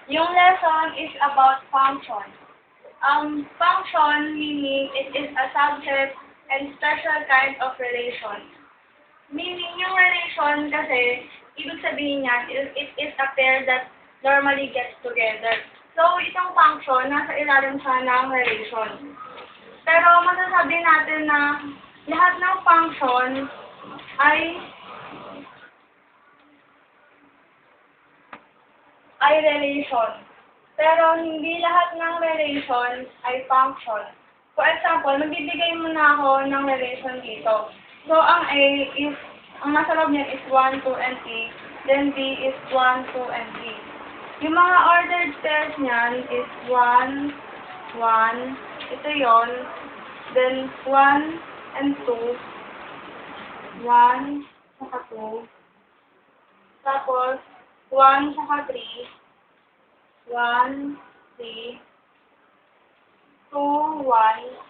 Yung lesson is about function. Function meaning it is a subset and special kind of relation. Meaning yung relation kasi, ibig sabihin niyan, it is a pair that normally gets together. So, itong function, nasa ilalim siya ng relation. Pero masasabi natin na lahat ng function ay relation. Pero hindi lahat ng relation ay function. For example, magbibigay muna ako ng relation dito. So, ang A is, ang nasa loob niyan is 1, 2, and 3. Then B is 1, 2, and 3. Yung mga ordered pairs niyan is 1, 1. Ito yon. Then 1 and 2. 1, saka 2. Tapos, 1, saka 3. 1, 3, 2, 1,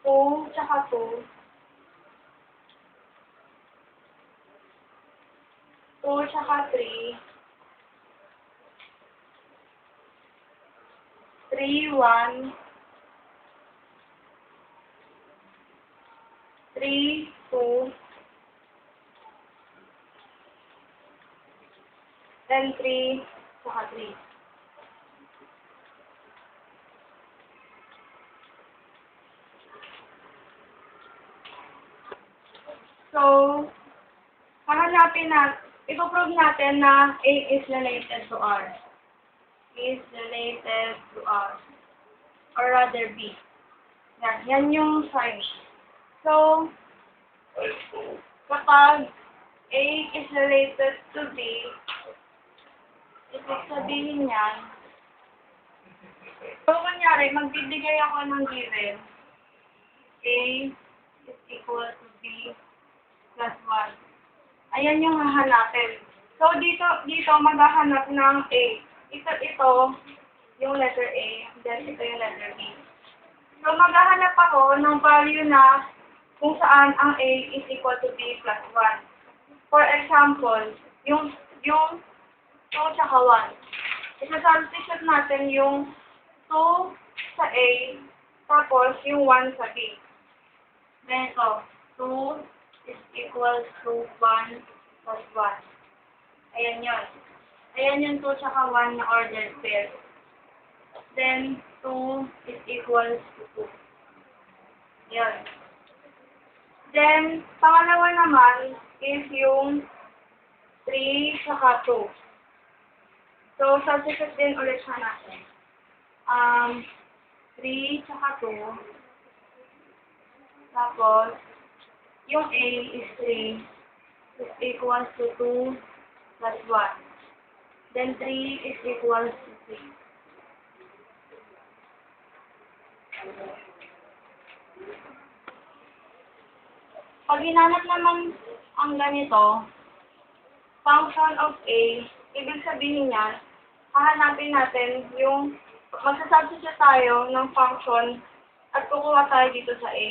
2, tsaka 2, 2, tsaka 3, 3, 1, 3, 2, and 3, tsaka 3. So, hahanapin natin, ipoprove natin na A is related to R. Is related to R. Or rather B. Yan yung sign. So, kapag A is related to B, ibig sabihin niyan, so, kunyari, magbibigay ako ng given, A is equal to B plus 1. Ayan yung hahanapin. So, dito maghahanap ng A. Ito, yung letter A, then ito yung letter B. So, maghahanap ako ng value na kung saan ang A is equal to B plus 1. For example, yung 2 tsaka 1. Isa-substitute natin yung 2 sa A, tapos yung 1 sa B. Then ito, 2 is equals to 1 plus 1. Ayan yun. Ayan yung 2 tsaka 1 na ordered pair. Then, 2 is equals to 2. Yan. Then, pangalawa naman is yung 3 tsaka 2. So, substitute din ulit siya natin. 3 tsaka 2. Tapos, yung A is 3 is equals to 2 plus 1. Then, 3 is equals to 3. Pag hinanap naman ang ganito, function of A, ibig sabihin niyan, hahanapin natin yung, magsasubstitute tayo ng function at kukuha tayo dito sa A.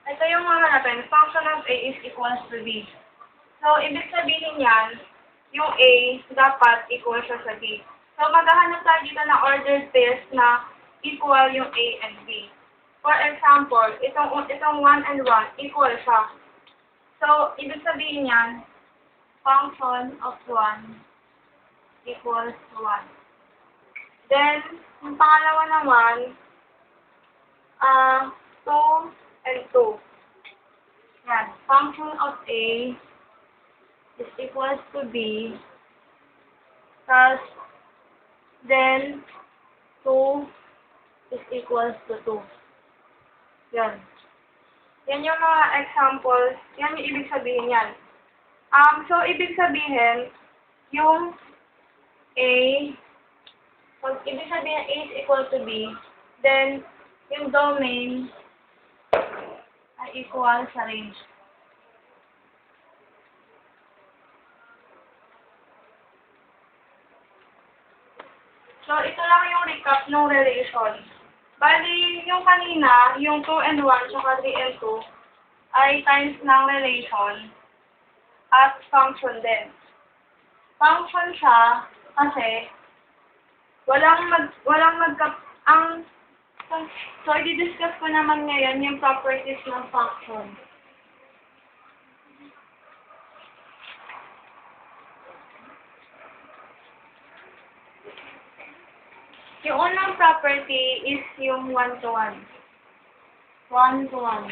Ito yung hahanapin, function of A is equals to B. So, ibig sabihin niyan, yung A dapat equal siya sa B. So, maghahanap tayo dito ng ordered pairs na equal yung A and B. For example, itong 1 and 1, equal siya. So, ibig sabihin niyan, function of 1 equals to 1. Then, yung pangalawa naman, 2 and 2. Yan, function of A is equals to B, plus, then, 2 is equals to 2. Yan. Yan yung mga examples. Yan yung ibig sabihin yan. So, ibig sabihin, yung A, pag ibig sabihin A is equal to B, then, yung domain ay equal sa range. So, ito lang yung recap ng relation. Bali, yung kanina, yung 2 and 1, tsaka 3 and 2, ay times ng relation at function din. Function siya kasi ang, so, i-discuss ko naman ngayon yung properties ng function. Yung unang property is yung 1-to-1. 1-to-1.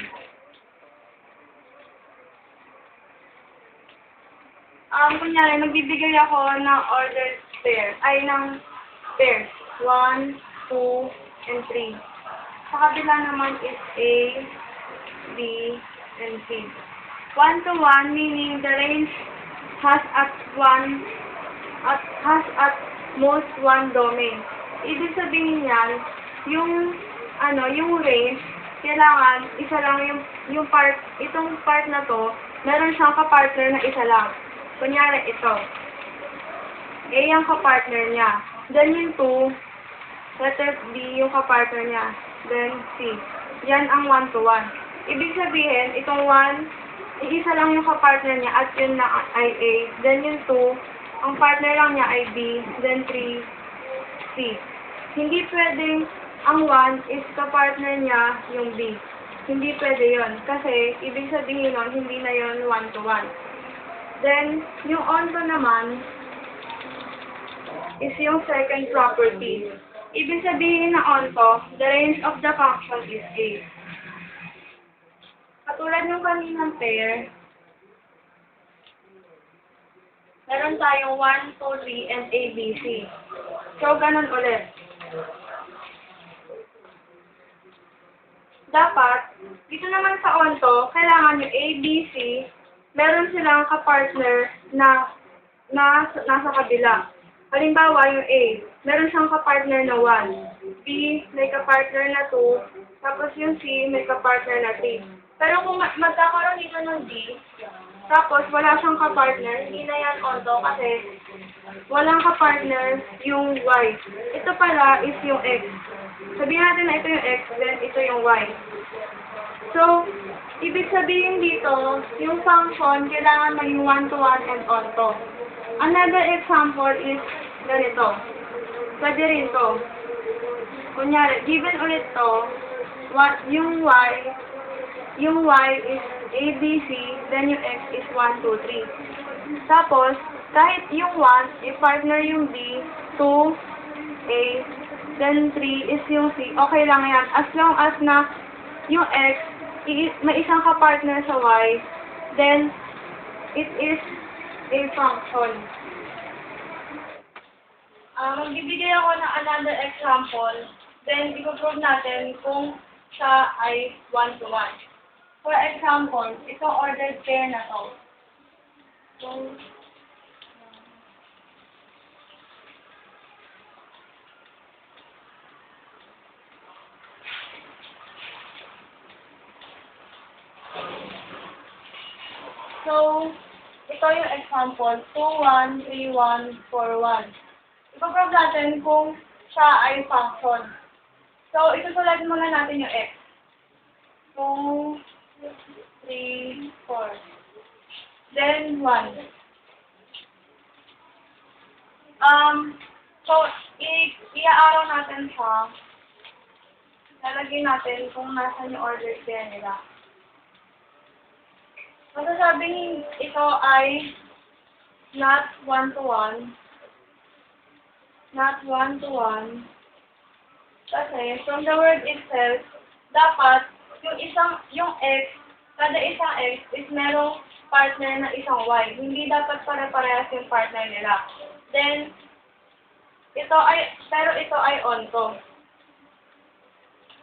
Kunyari, nagbibigay ako ng ordered pair, ng pairs. 1, 2, and 3. Sa kabila naman is A, B, and C. 1-to-1 meaning the range has at most one domain. Ibig sabihin yan, yung range, kailangan isa lang yung part, itong part na to, meron siyang kapartner na isa lang. Kunyari ito. A yung kapartner niya. Then yung 2, letter B yung kapartner niya. Then C. Yan ang 1-to-1. Ibig sabihin, itong 1, iisa lang yung kapartner niya at yun na ay A. Then yung 2, ang partner lang niya ay B. Then 3, C. Hindi pwedeng ang 1 is kapartner niya yung B. Hindi pwede yon kasi ibig sabihin nun, hindi na yon 1-to-1. Then, yung onto naman is yung second property. Ibig sabihin na onto, the range of the function is A. Katulad ng kaninang pair, meron tayong 1, 2, 3, and A, B, C. So, ganun ulit. Dapat, dito naman sa onto, kailangan yung A, B, C, meron silang kapartner na nasa kabila. Halimbawa, yung A, meron siyang kapartner na 1. B, may kapartner na 2. Tapos yung C, may kapartner na 3. Pero kung magkakaroon dito ng D, tapos wala siyang kapartner, hindi na yan onto kasi walang kapartner yung Y. Ito pala is yung X. Sabihin natin na ito yung X, then ito yung Y. So, ibig sabihin dito, yung function, kailangan maging 1-to-1 and onto. Another example is ganito. Pwede rin to. Kunyari, given ulit to, yung Y is A, B, C, then yung X is 1, 2, 3. Tapos, kahit yung 1, i-partner yung B, 2, A, then 3 is yung C. Okay lang yan. As long as na yung X, may isang kapartner sa Y, then it is a function. Magbibigay ako ng another example, then i-prove natin kung siya ay 1-to-1. For example, itong ordered pair na to. So, ito yung example, 2, 1, 3, 1, 4, 1. Ipaprove natin kung siya ay function. So, isusulat muna natin yung X. 2, 3, 4. Then, 1. So, i-aaraw natin siya. Lalagyan natin kung nasa yung order pair nila. Masasabing ito ay not 1-to-1. Not 1-to-1. Kasi from the word itself, dapat yung X, kada isang X is merong partner na isang Y. Hindi dapat pare-parehas yung partner nila. Then, ito ay onto.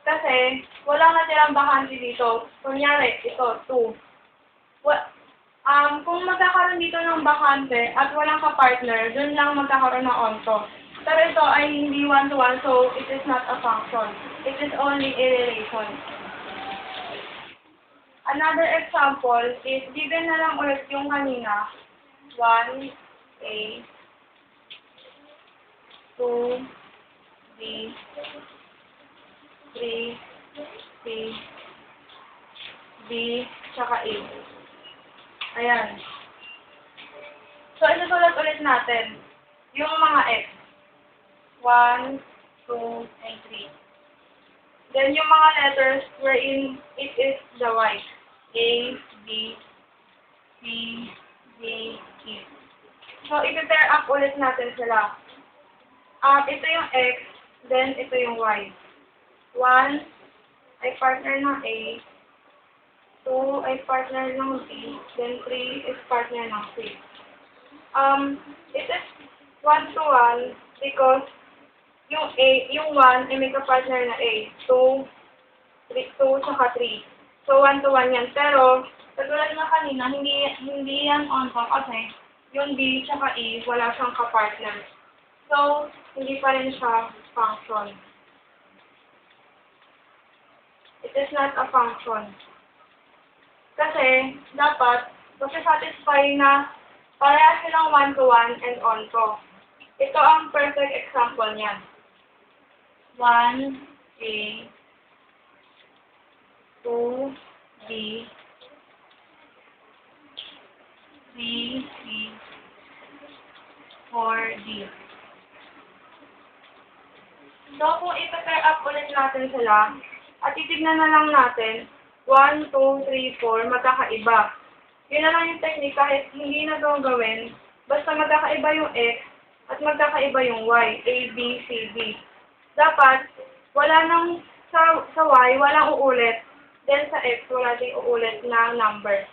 Kasi, walang natirang bakante dito. Kunyari, ito, 2. Kung magkakaroon dito ng bakante at walang ka-partner, dun lang magkakaroon ng onto. Pero ito ay hindi 1-to-1, so it is not a function. It is only a relation. Another example is, given na lang ulit yung kanina, 1, A, 2, B, 3, C, B, tsaka A. Ayan. So, isusulat ulit natin yung mga X. 1, 2, and 3. Then, yung mga letters wherein it is the Y. A, B, C, D, E. So, i-pair up ulit natin sila. Ito yung X, then ito yung Y. 1 ay partner ng A, 2 ay partner ng B, then 3 is partner ng C. It is 1 to 1 because yung 1 ay may kapartner na A. 2, 2, saka 3. So, 1 to 1 yan. Pero, katulad na kanina, hindi yan on top kasi yung B saka E, wala siyang kapartner. So, hindi pa rin siya function. It is not a function. Kasi, dapat, satisfy na pareha silang 1 to 1 and onto. Ito ang perfect example niyan. 1, A, 2, B, 3, C, 4, D. So, kung i-pair up ulit natin sila, at titignan na lang natin, 1, 2, 3, 4, magkakaiba. Yun na lang yung technique kahit hindi na ito gawin. Basta magkakaiba yung X at magkakaiba yung Y. A, B, C, D. Dapat, wala nang, sa Y, walang uulit. Then sa X, wala ding uulit na number.